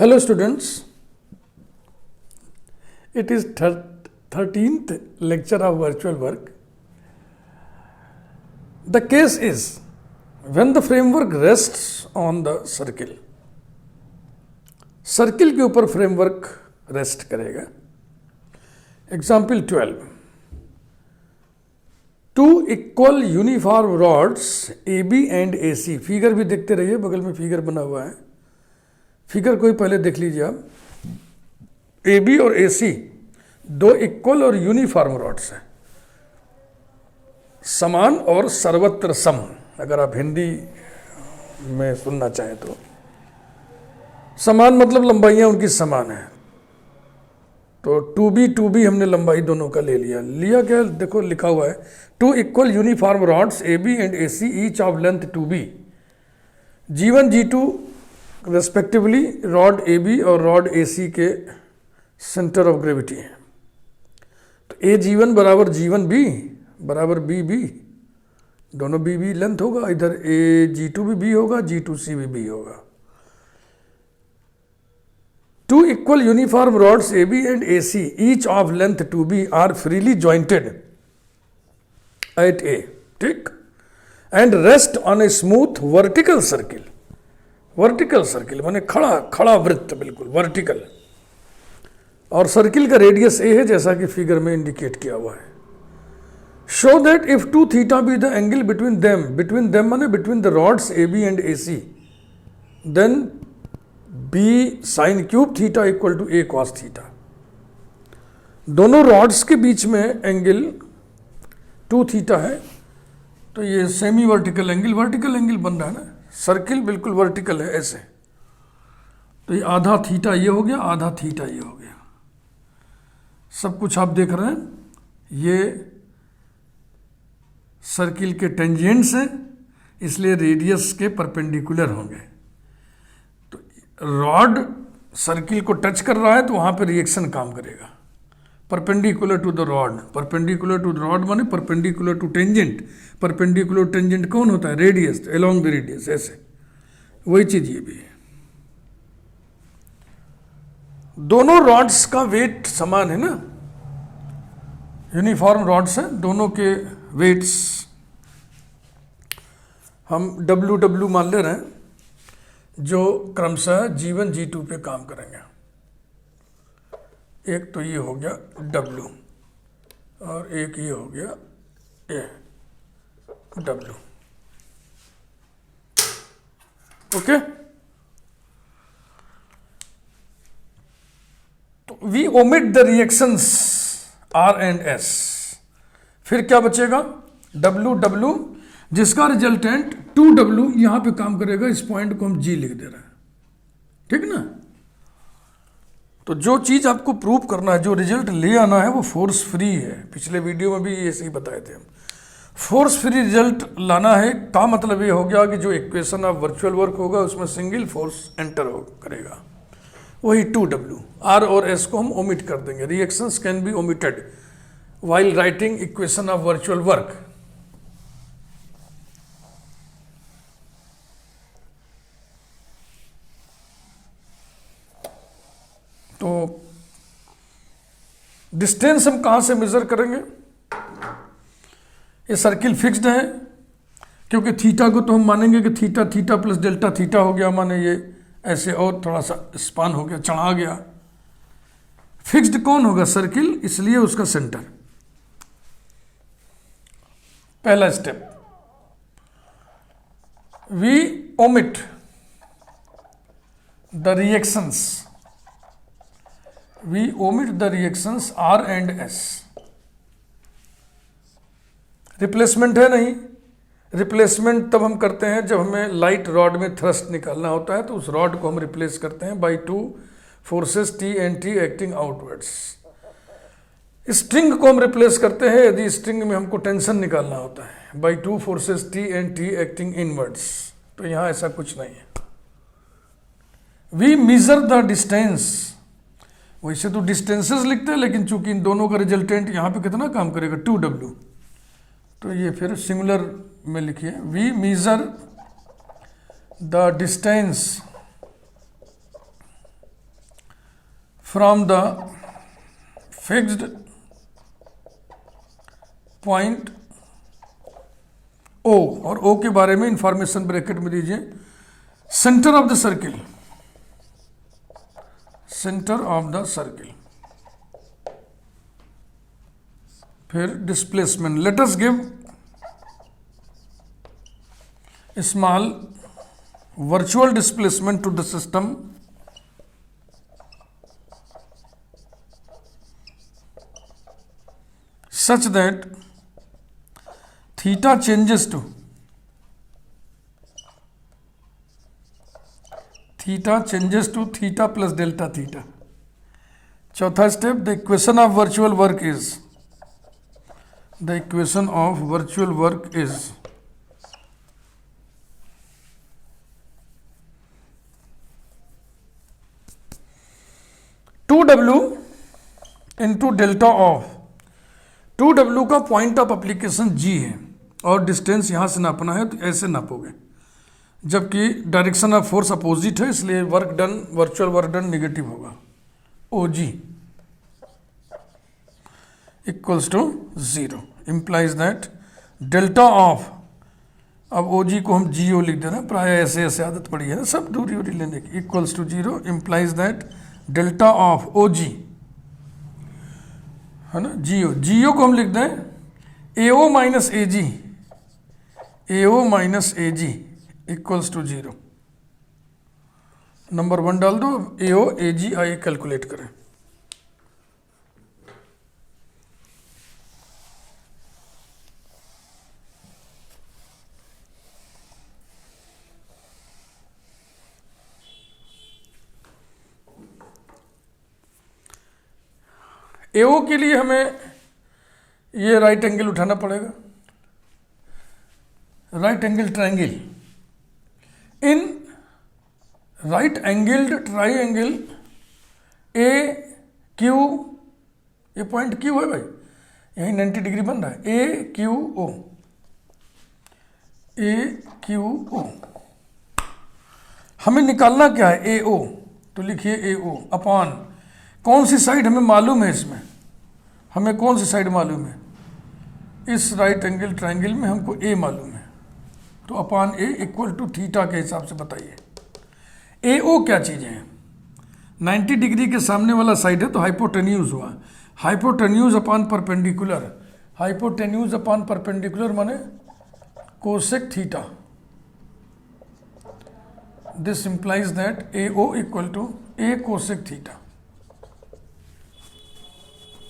Hello students, it is 13th lecture of virtual work. The case is when the framework rests on the circle. Circle के ऊपर framework rest करेगा. Example 12. Two equal uniform rods AB and AC. Figure भी देखते रहिए, बगल में figure बना हुआ है. फिगर को ही पहले देख लीजिए आप. AB और AC दो इक्वल और यूनिफॉर्म रॉड्स हैं, समान और सर्वत्र सम, अगर आप हिंदी में सुनना चाहें तो. समान मतलब लंबाइयां उनकी समान है. तो 2B हमने लंबाई दोनों का ले लिया क्या, देखो लिखा हुआ है two equal uniform rods AB and AC each of length 2B, G1 G2 respectively rod AB और रॉड AC के सेंटर ऑफ ग्रेविटी है. तो AG1 बराबर G1B बराबर BB, दोनों BB लेंथ होगा. इधर AG2 भी B होगा, G2C भी B होगा. Two equal uniform rods AB and AC, each of length 2B, are freely jointed at A, ठीक, and rest on a smooth vertical circle. Vertical circle माने खड़ा वृत्त, बिल्कुल वर्टिकल. और सर्किल का रेडियस A है, जैसा कि फिगर में इंडिकेट किया हुआ है. Show that if 2 theta be the angle between them माने between the rods AB and AC, then B sine cube theta equal to A cos theta. दोनों रॉड्स के बीच में एंगल 2 थीटा है, तो ये सेमी वर्टिकल एंगल बन रहा है ना. सर्किल बिल्कुल वर्टिकल है ऐसे, तो ये आधा थीटा ये हो गया, आधा थीटा ये हो गया. सब कुछ आप देख रहे हैं. ये सर्किल के टेंजेंट्स हैं, इसलिए रेडियस के परपेंडिकुलर होंगे. तो रॉड सर्किल को टच कर रहा है तो वहां पर रिएक्शन काम करेगा. परपेंडिकुलर टू द रॉड माने perpendicular to tangent. Perpendicular tangent कौन होता है? रेडियस, अलोंग द रेडियस, ऐसे. वही चीज ये भी है. दोनों रॉड्स का वेट समान है ना, यूनिफॉर्म रॉड्स हैं, दोनों के वेट्स हम WW मान ले रहे हैं, जो क्रमशः G1 G2 पे काम करेंगे. एक तो ये हो गया W और एक ये हो गया A W. ओके. तो we omit the reactions R and S. फिर क्या बचेगा? W जिसका रिजल्टेंट 2W यहां पे काम करेगा. इस पॉइंट को हम G लिख दे रहे हैं, ठीक ना. तो जो चीज आपको प्रूव करना है, जो रिजल्ट ले आना है, वो फोर्स फ्री है. पिछले वीडियो में भी ऐसे ही बताए थे हम. फोर्स फ्री रिजल्ट लाना है का मतलब ये हो गया कि जो इक्वेशन ऑफ वर्चुअल वर्क होगा उसमें सिंगल फोर्स एंटर करेगा, वही 2W. R और S को हम ओमिट कर देंगे. Reactions can be omitted while writing equation of virtual work. तो डिस्टेंस हम कहां से मेजर करेंगे? ये सर्किल फिक्स्ड है, क्योंकि थीटा को तो हम मानेंगे कि थीटा प्लस डेल्टा थीटा हो गया, माने ये ऐसे और थोड़ा सा स्पान हो गया, चढ़ा गया. फिक्स्ड कौन होगा? सर्किल, इसलिए उसका सेंटर. पहला step, we omit the reactions R and S. Replacement है नहीं. रिप्लेसमेंट तब हम करते हैं जब हमें लाइट रॉड में थ्रस्ट निकालना होता है, तो उस रॉड को हम रिप्लेस करते हैं by 2 forces T and T acting outwards. String को हम रिप्लेस करते हैं यदि स्ट्रिंग में हमको टेंशन निकालना होता है, by 2 forces T and T acting inwards. तो यहां ऐसा कुछ नहीं है. We measure the distance. वैसे तो डिस्टेंसेस लिखते हैं, लेकिन चूंकि इन दोनों का रिजल्टेंट यहां पे कितना काम करेगा? 2W. तो ये फिर सिंगुलर में लिखिए. We measure the distance from the fixed point O, और ओ के बारे में इंफॉर्मेशन ब्रैकेट में दीजिए centre of the circle, centre of the circle, फिर displacement, let us give small virtual displacement to the system such that theta changes to theta plus delta theta. चौथा step, the equation of virtual work is 2W into delta of 2W का point of application G है और distance यहां से नापना है, तो ऐसे नापोगे, जबकि डायरेक्शन ऑफ फोर्स अपोजिट है, इसलिए work done, virtual work done negative होगा। OG equals to 0 implies that delta of, अब OG को हम GO लिख देना, प्राय ऐसे ऐसे आदत पड़ी है सब दूरी उरी लेने की, equals to 0 implies that delta of OG है ना, GO को हम लिख दें AO minus AG equals to 0। Number 1 डाल दो, AO AG आइए कैलकुलेट करें। AO के लिए हमें ये राइट एंगल उठाना पड़ेगा, right angle triangle, in right angled triangle AQ, ये पॉइंट Q है भाई, यही 90 डिग्री बन रहा है, AQO हमें निकालना क्या है, AO, तो लिखिए AO अपॉन कौन सी साइड हमें मालूम है, इसमें हमें कौन सी साइड मालूम है, इस राइट एंगल ट्रायंगल में हमको A मालूम है, तो upon A equal to theta के हिसाब से बताइए AO क्या चीज़ है। 90 डिग्री के सामने वाला साइड है तो हाइपोटेन्यूज हुआ, hypotenuse upon perpendicular, hypotenuse upon perpendicular माने cosec theta, this implies that AO equal to A cosec theta.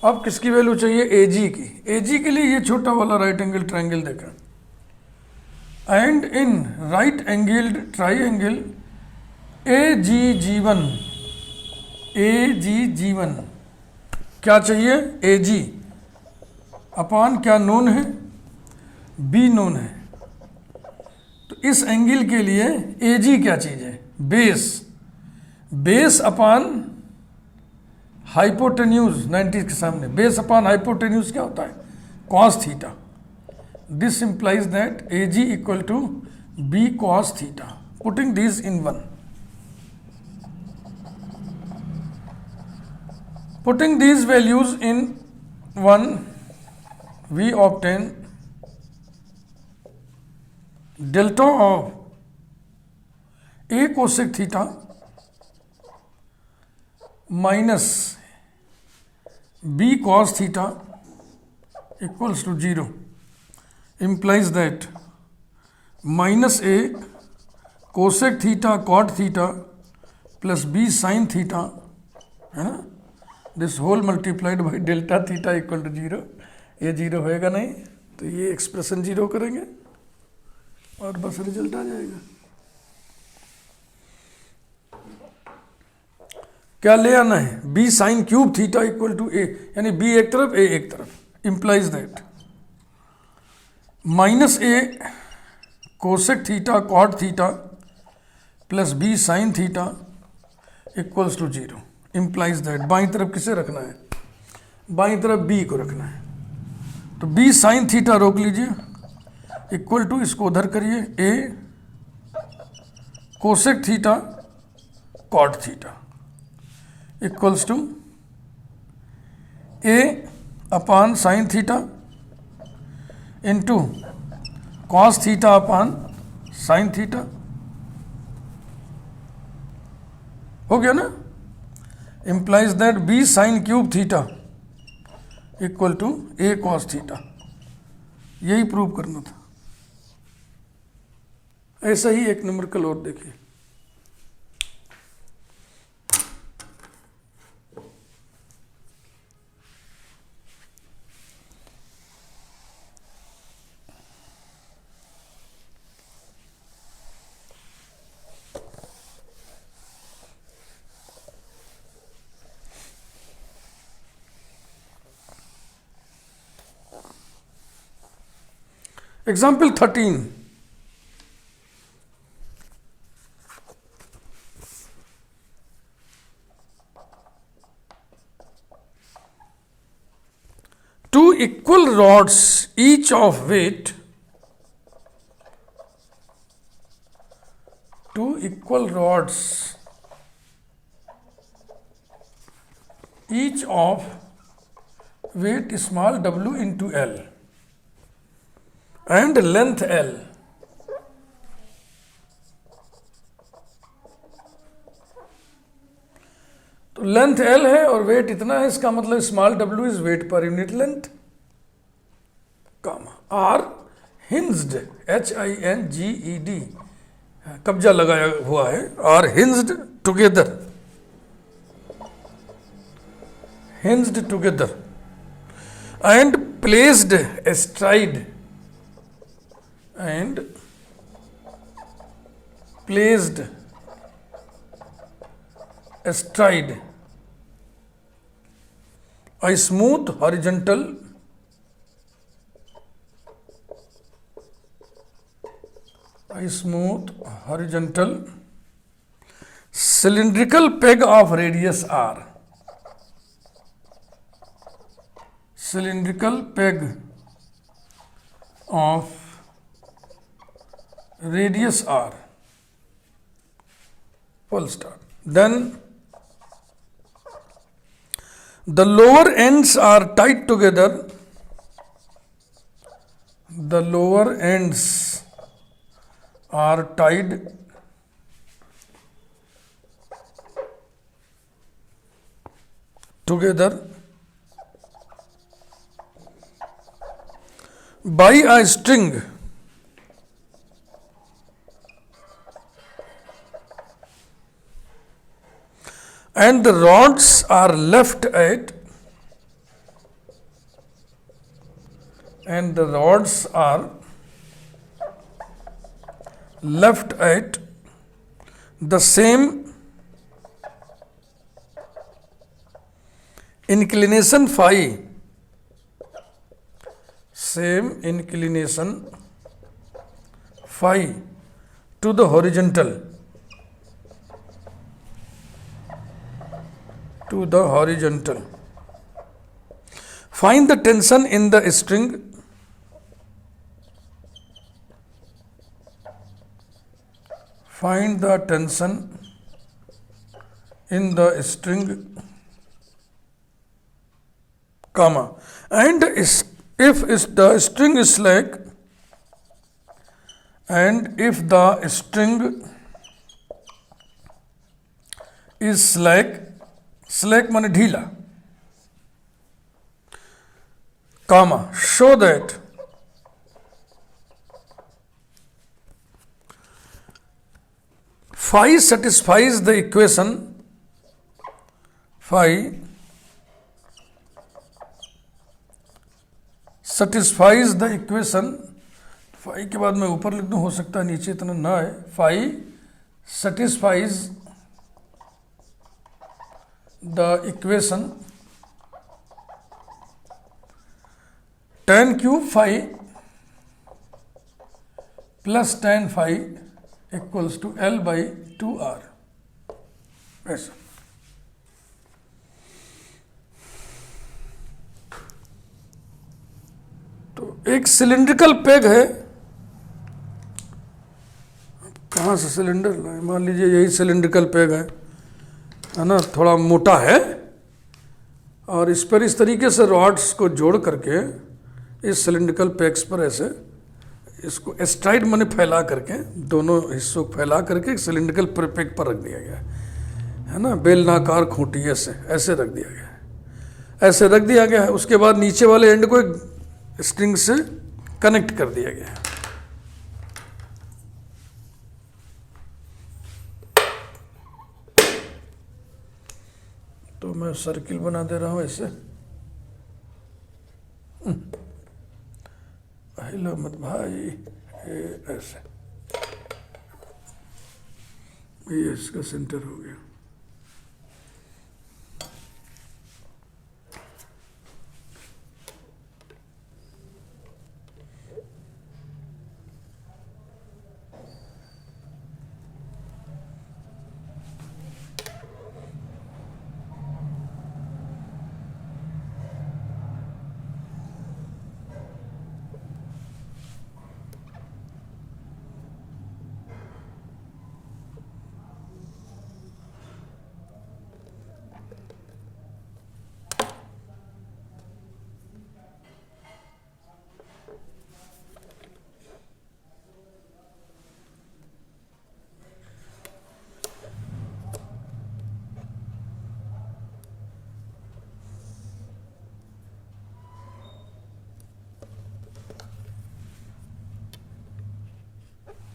अब किसकी वैल्यू चाहिए, AG की, AG के लिए ये छोटा वाला राइट एंगल ट्रायंगल देखा, and in right angled triangle AGG1 क्या चाहिए, AG अपॉन क्या नोन है, B नोन है, तो इस एंगल के लिए AG क्या चीज है, बेस अपॉन हाइपोटेन्यूज 90 के सामने, बेस अपॉन हाइपोटेन्यूज क्या होता है, cos theta, this implies that AG equal to B cos theta, putting this in 1, putting these values in 1 we obtain delta of A cosec theta minus B cos theta equals to 0, implies that minus A cosec theta cot theta plus B sin theta है ना, this whole multiplied by delta theta equal to 0, ये 0 होएगा नहीं तो ये expression 0 करेंगे और बस रिजल्ट आ जाएगा। क्या ले आना है, B sine cube theta equal to A, यानी B एक तरफ A एक तरफ, implies that minus A cosec theta cot theta plus B sine theta equals to 0, implies that बाईं तरफ किसे रखना है, बाईं तरफ B को रखना है, तो B साइन थीटा रोक लीजिए इक्वल टू, इसको उधर करिए A cosec theta cot theta, equals to A upon sine theta into cos theta upon sine theta. हो गया ना? implies that b sin cube theta equal to a cos theta. यही prove करना था। ऐसा ही एक न्यूमेरिकल और देखिए। Example 13. Two equal rods, each of weight, two equal rods, each of weight small w into L and length L. तो length L है और वेट इतना है, इसका मतलब small w is weight per unit length, comma are hinged HINGED, कब्जा लगाया हुआ है, are hinged together, hinged together and placed astride, and placed astride a smooth horizontal cylindrical peg of radius r, cylindrical peg of radius r, full stop. Then the lower ends are tied together, the lower ends are tied together by a string and the rods are left at the same inclination phi, to the horizontal, Find the tension in the string. Find the tension in the string, comma, and if the string is slack, and if the string is slack माने ढीला, comma, show that phi satisfies the equation, phi satisfies the equation, phi के बाद मैं ऊपर लिख दूं, हो सकता है नीचे इतना ना है, phi satisfies the equation tan cube phi plus tan phi equals to L by 2R, ऐसा। तो एक सिलिंड्रिकल पेग है, कहाँ से सिलेंडर लाए, मान लीजिए यही सिलिंड्रिकल पेग है, है ना, थोड़ा मोटा है, और इस पर इस तरीके से रॉड्स को जोड़ करके इस सिलिंड्रिकल पैक्स पर ऐसे इसको एस्ट्राइड माने फैला करके, दोनों हिस्सों को फैला करके सिलिंड्रिकल पैक पर रख दिया गया है ना, बेलनाकार खूंटी ऐसे ऐसे रख दिया गया है, ऐसे रख दिया गया है। उसके बाद नीचे वाले एंड को एक स्ट्रिंग से कनेक्ट कर दिया गया है। तो मैं सर्किल बना दे रहा हूं ऐसे, हिलो मत भाई, ये ऐसे, ये इसका सेंटर हो गया।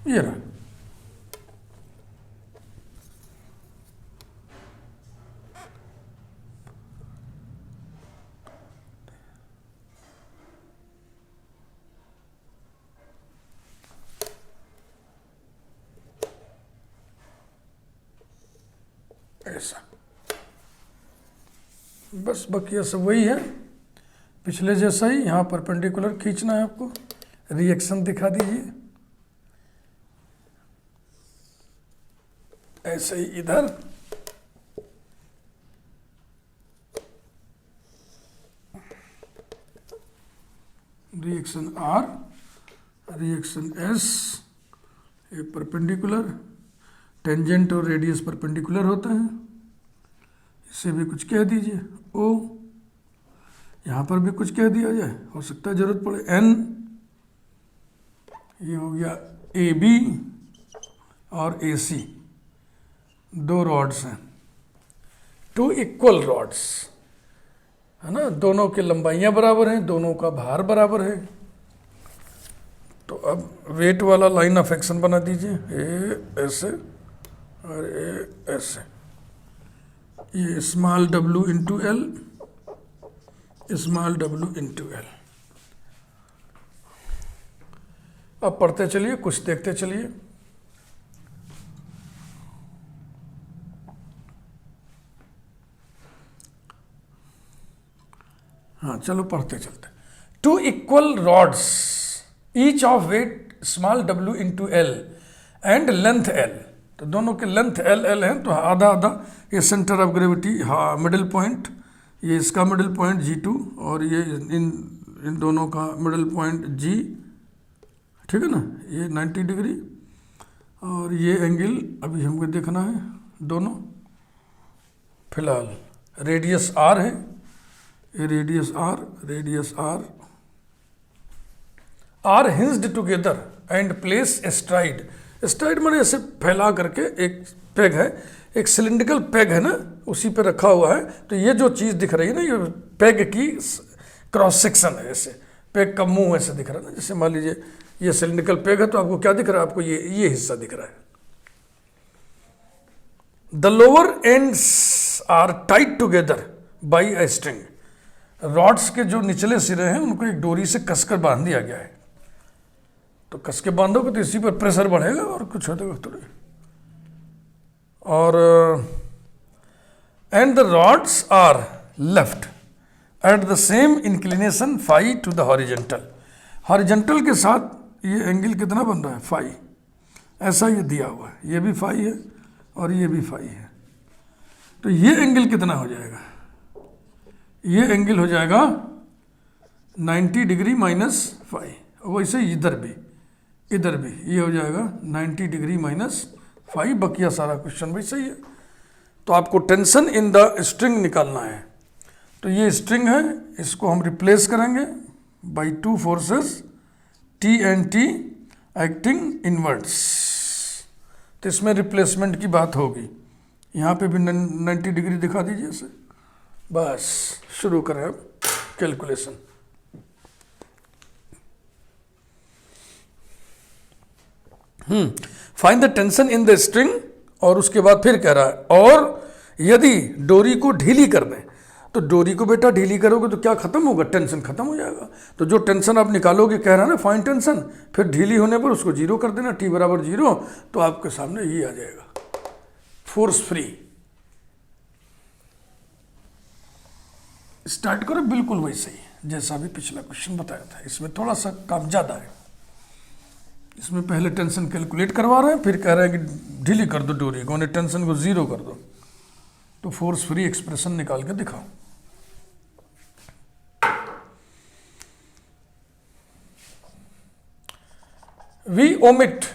ये रहा, ऐसा। बस बकिया सब वही है, पिछले जैसा ही। यहाँ परपेंडिकुलर खींचना है आपको, रिएक्शन दिखा दीजिए, ऐसे ही इधर, रिएक्शन आर, रिएक्शन एस, ये परपेंडिकुलर, टेंजेंट और रेडियस परपेंडिकुलर होते हैं, इसे भी कुछ कह दीजिए ओ, यहाँ पर भी कुछ कह दिया जाए, हो सकता है जरूरत पड़े, एन, ये हो गया ए बी और ए सी, दो रॉड्स हैं, टू इक्वल रॉड्स, है ना, दोनों की लंबाइयाँ बराबर हैं, दोनों का भार बराबर है। तो अब वेट वाला लाइन ऑफ एक्शन बना दीजिए, ए ऐसे और ए ऐसे, ये small W into L, small W into L. अब पढ़ते चलिए, कुछ देखते चलिए। हाँ चलो पढ़ते चलते। Two equal rods each of weight small W into L and length L, तो दोनों के लेंथ एल एल है, तो आधा आधा, ये सेंटर ऑफ ग्रेविटी, हाँ मिडिल पॉइंट, ये इसका मिडिल पॉइंट G2 और ये इन दोनों का मिडिल पॉइंट G, ठीक है ना, ये 90 डिग्री, और ये एंगल अभी हमको देखना है दोनों। फिलहाल रेडियस R है, ये radius R are hinged together and place astride, astride माने ऐसे फैला करके, एक पेग है, एक सिलिंड्रिकल पेग है ना, उसी पे रखा हुआ है। तो ये जो चीज़ दिख रही है ना, ये पेग की क्रॉस सेक्शन है, ऐसे पेग का मुंह ऐसे दिख रहा है ना, जैसे मान लीजिए ये सिलिंड्रिकल पेग है, तो आपको क्या दिख रहा है, आपको ये हिस्सा दिख रहा है। The lower ends are tied together by a string, rods के जो निचले सिरे हैं उनको एक डोरी से कसकर बांध दिया गया है। तो कस के बांधोगे तो इसी पर प्रेशर बढ़ेगा और कुछ होगा थोड़ी। और and the rods are left at the same inclination phi to the horizontal, horizontal के साथ ये एंगल कितना बन रहा है, फाई, ऐसा ये दिया हुआ है, ये भी फाई है और ये भी फाई है। तो ये एंगल कितना हो जाएगा, ये एंगल हो जाएगा 90 डिग्री माइनस फाई। वैसे इधर भी ये हो जाएगा 90 डिग्री माइनस फाई। बकिया सारा क्वेश्चन भी सही है। तो आपको टेंशन इन द स्ट्रिंग निकालना है। तो ये स्ट्रिंग है, इसको हम रिप्लेस करेंगे by two forces T and T acting inwards. तो इसमें रिप्लेसमेंट की बात होगी। यहाँ पे भी 90 डिग्री दिखा दीजिए इसे। बस शुरू करें अब calculation. Find the tension in the string, और उसके बाद फिर कह रहा है और यदि डोरी को ढीली कर दें, तो डोरी को बेटा ढीली करोगे तो क्या खत्म होगा, टेंशन खत्म हो जाएगा। तो जो टेंशन आप निकालोगे, कह रहा है ना फाइंड टेंशन, फिर ढीली होने पर उसको जीरो कर देना, टी बराबर जीरो, तो आपके सामने ये आ जाएगा फोर्स फ्री। स्टार्ट करो बिल्कुल वैसे ही जैसा भी पिछला क्वेश्चन बताया था। इसमें थोड़ा सा काम ज़्यादा है। इसमें पहले टेंशन कैलकुलेट करवा रहे हैं, फिर कह रहे हैं कि ढीली कर दो डोरी को, उन्हें टेंशन को जीरो कर दो। तो फोर्स फ्री एक्सप्रेशन निकाल के दिखाओ। We omit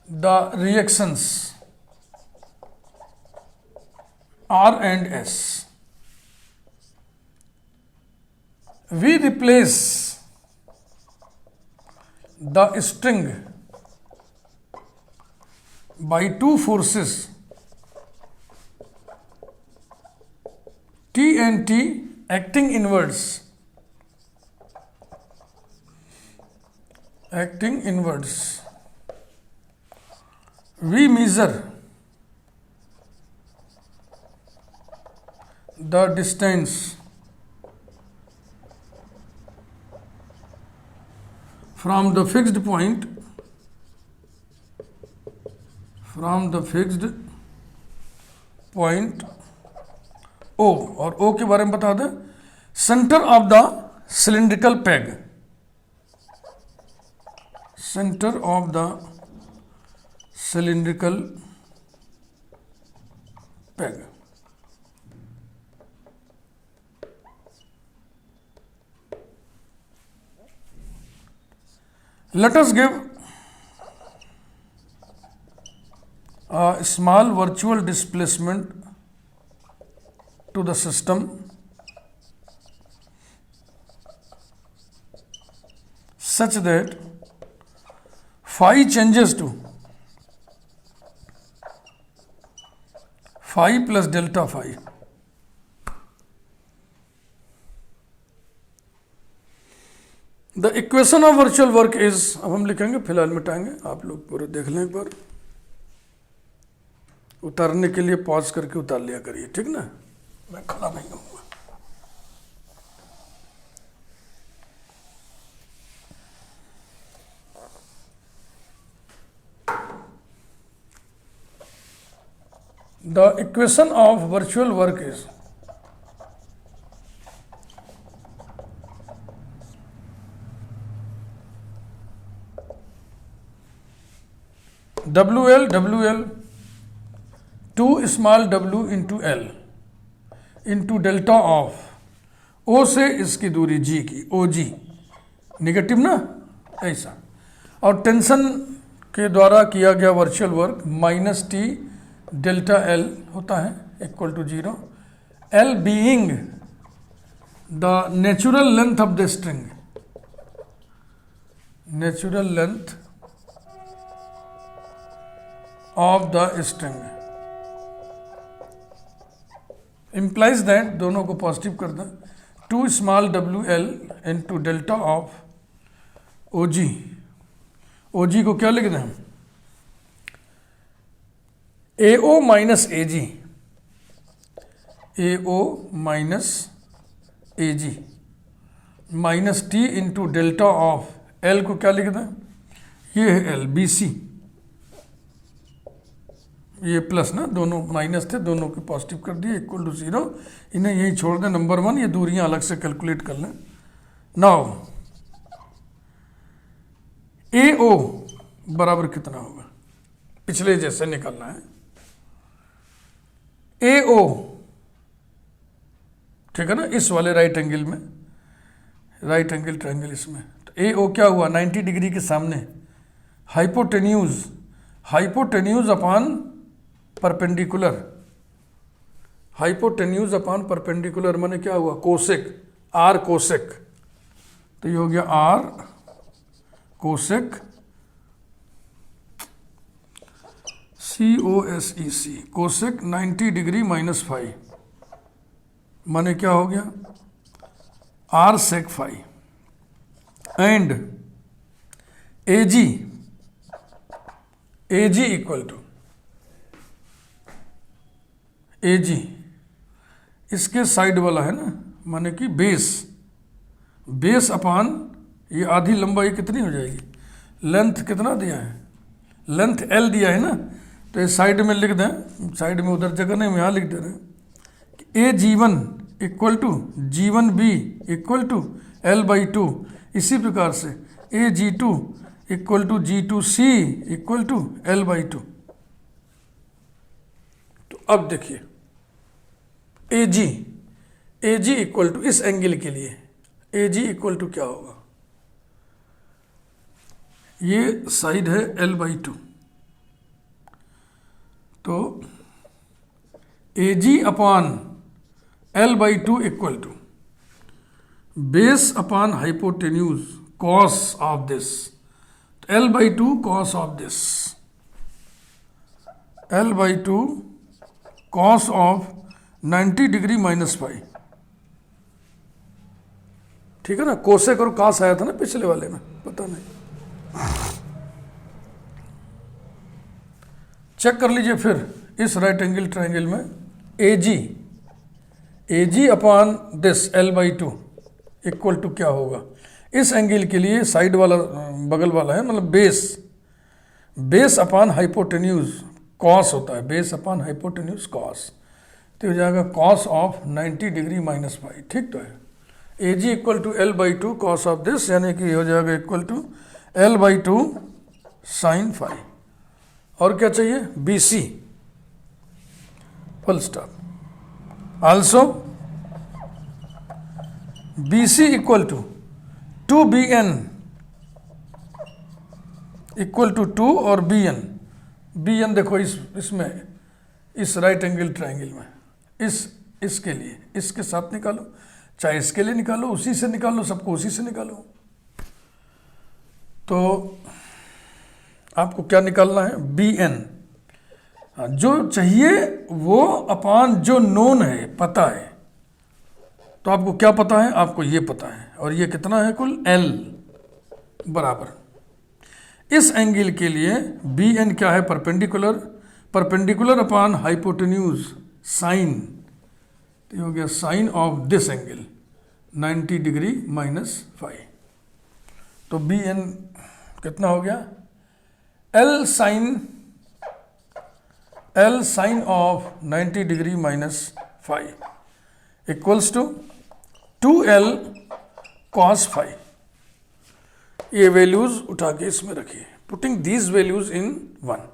the reactions R and S. We replace the string by two forces T and T acting inwards. Acting inwards. We measure the distance from the fixed point, O, और O के बारे में बता दें, centre of the cylindrical peg, centre of the cylindrical peg. Let us give a small virtual displacement to the system such that phi changes to phi plus delta phi. The equation of virtual work is, अब हम लिखेंगे, फिलहाल मिटाएंगे, आप लोग पूरे देख लें एक बार। उतारने के लिए पॉज करके उतार लिया करिए, ठीक ना, मैं खड़ा नहीं होऊंगा। The equation of virtual work is WL 2 small w into L into delta of O से इसकी दूरी G की, OG निगेटिव ना, ऐसा। और टेंशन के द्वारा किया गया virtual work minus T delta L होता है equal to 0, L being the natural length of the string, natural length of the string implies that, दोनों को पॉजिटिव कर दें, 2 small WL into delta of OG। OG को क्या लिख दें हम, AO minus AG, AO minus AG minus T into delta of L को क्या लिख दें, ये है L BC, ये प्लस ना, दोनों माइनस थे, दोनों को पॉजिटिव कर दिए इक्वल टू 0। इन्हें यही छोड़ दें, नंबर 1, ये दूरियां अलग से कैलकुलेट कर लें। नाउ AO बराबर कितना होगा, पिछले जैसे निकालना है। AO ठीक है ना, इस वाले राइट एंगल में, राइट एंगल ट्रायंगल इसमें, तो AO क्या हुआ, 90 डिग्री के सामने hypotenuse, hypotenuse upon perpendicular, hypotenuse upon perpendicular माने क्या हुआ, कोसेक, आर कोसेक, तो ये हो गया R cosec COSEC, cosec 90 degree -5 माने क्या हो गया, R sec 5 and AG equal to AG, इसके साइड वाला है ना, माने कि बेस अपान ये आधी लंबाई कितनी हो जाएगी, लेंथ कितना दिया है, लेंथ L दिया है ना, तो ये साइड में लिख दें, साइड में उधर जगह नहीं, यहाँ लिख दे रहे हैं कि AG1 equal to G1B equal to L/2, इसी प्रकार से AG2 equal to G2C equal to L/2। तो अब देखिए AG इक्वल टू, इस एंगल के लिए AG इक्वल टू क्या होगा, ये साइड है L/2, तो AG upon L/2 equal to base upon hypotenuse cos of this, L/2 cos of this, L/2 cos of 90 degree -5, ठीक है ना, कोसेक और कॉस आया था ना पिछले वाले में, पता नहीं, चेक कर लीजिए फिर इस राइट एंगल ट्रायंगल में AG upon this L/2 equal to क्या होगा, इस एंगल के लिए साइड वाला बगल वाला है, मतलब बेस अपॉन हाइपोटेन्यूज कॉस होता है, बेस अपॉन हाइपोटेन्यूज कॉस, तो हो जाएगा कॉस ऑफ 90 डिग्री -5, ठीक तो है। AG equal to L/2 cos of this, यानी कि हो जाएगा इक्वल टू L/2 साइन 5, और क्या चाहिए, BC full stop, also BC equal to 2BN equal to 2 और BN देखो इसमें, इस राइट एंगल ट्रायंगल में, इसके लिए इसके साथ निकालो, चाहे इसके लिए निकालो, उसी से निकालो, सबको उसी से निकालो। तो आपको क्या निकालना है, BN, जो चाहिए वो अपान जो नोन है, पता है, तो आपको क्या पता है, आपको ये पता है, और ये कितना है कुल L बराबर, इस एंगल के लिए BN क्या है, परपेंडिकुलर अपान हाइपोटेन्यूज साइन, तो ये हो गया sine of this angle 90 degree -5, तो BN कितना हो गया, L sine of 90 degree -5 equals to 2L cos 5। ये वैल्यूज उठा के इसमें रखिए, putting these values in 1।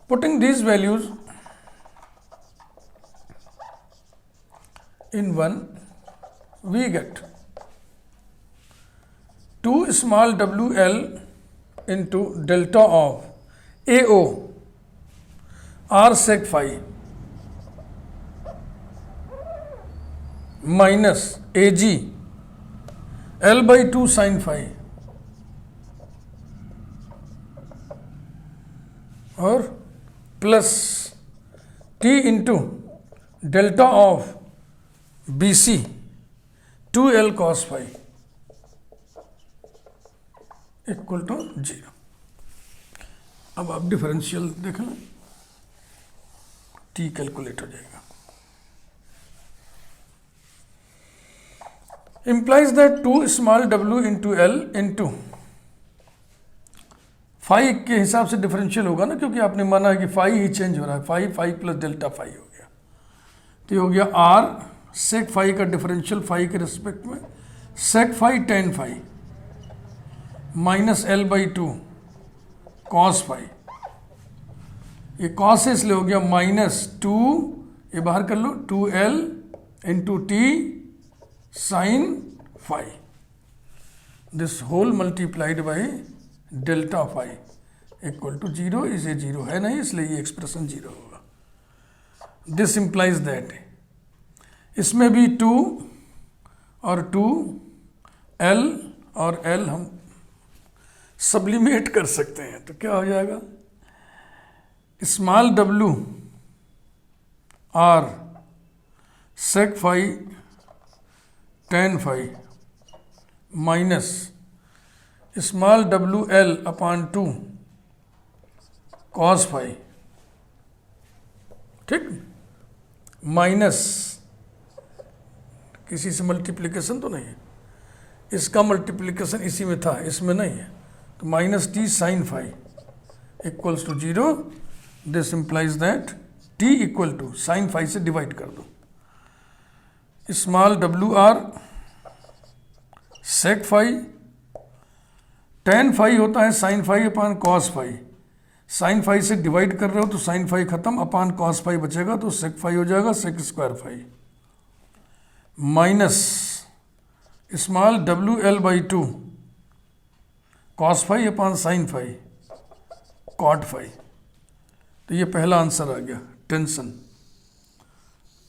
Putting these values in 1, we get 2 small WL into delta of AO R sec phi minus AG L/2 sin phi और plus T into delta of BC 2L cos phi equal to 0। अब आप differential देख लें, T calculate हो जाएगा। implies that 2 small w into L into phi के हिसाब से डिफरेंशियल होगा ना, क्योंकि आपने माना है कि फाई ही चेंज हो रहा है, फाई प्लस डेल्टा फाई हो गया, तो ये हो गया आर सेक फाई का डिफरेंशियल फाई के रिस्पेक्ट में, sec phi tan phi minus L/2 cos phi, ये कॉस से इसलिए हो गया -2 ये बाहर कर लो, 2L into T sine phi, this whole multiplied by delta phi equal to 0, इसे 0 है नहीं इसलिए ये एक्सप्रेशन 0 होगा। दिस इंप्लाइज दैट, इसमें भी 2 और 2 L और L हम सब्लिमेट कर सकते हैं, तो क्या हो जाएगा, small w r sec phi tan phi minus small w l upon 2 cos phi, ठीक, माइनस किसी से मल्टीप्लिकेशन तो नहीं है, इसका मल्टीप्लिकेशन इसी में था, इसमें नहीं है, तो minus T sine phi equals to 0। This implies that t equal to sine phi से डिवाइड कर दो, small w r sec phi, tan phi होता है sine phi upon cos phi, sine phi से डिवाइड कर रहे हो तो साइन फाई खत्म, अपान कॉस फाई बचेगा तो सेक फाई हो जाएगा, sec square phi minus small w l by 2 cos phi upon sine phi cot phi. तो ये पहला आंसर आ गया, टेंशन।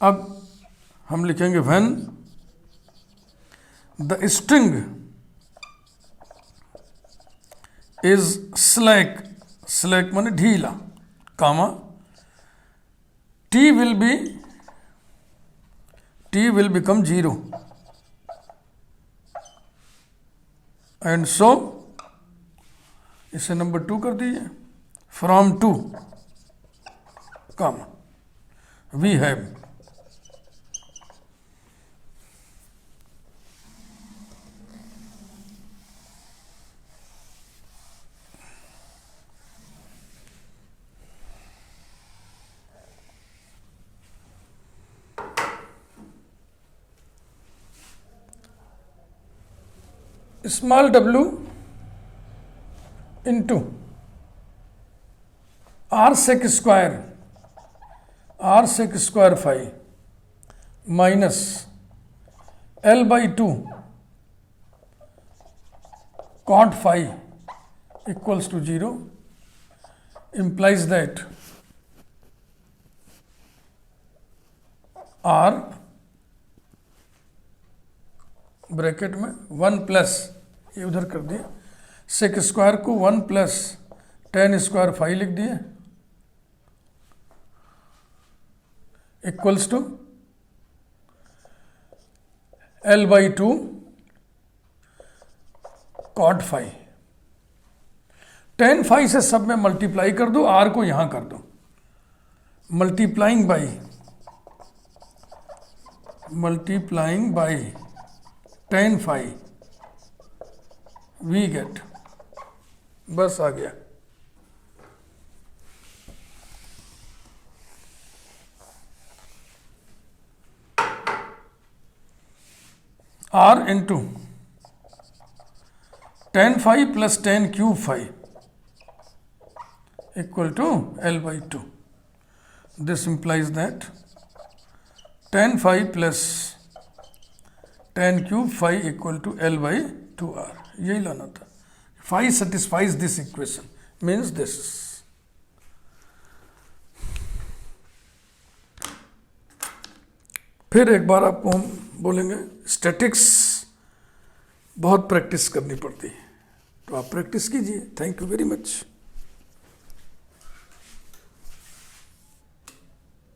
अब हम लिखेंगे when the string is slack, slack माने ढीला, कामा t will become 0 and so इसे नंबर 2 कर दीजिए, from 2 comma we have small w into r sec square phi minus L by 2 cot phi equals to 0 implies that R bracket में 1 plus, ये उधर कर दिए, सेक स्क्वायर को 1 plus tan square phi लिख दिए equals to L by 2 cot phi, tan phi से सब में मल्टीप्लाई कर दो, R को यहां कर दो, multiplying by tan phi we get, बस आ गया। R into tan phi plus tan cube phi equal to L by 2। This implies that tan phi plus tan cube phi equal to L by 2R, यही लाना था। Phi satisfies this equation, means this. फिर एक बार आपको हम बोलेंगे, statics बहुत practice करनी पड़ती है, तो आप प्रैक्टिस कीजिए। Thank you very much.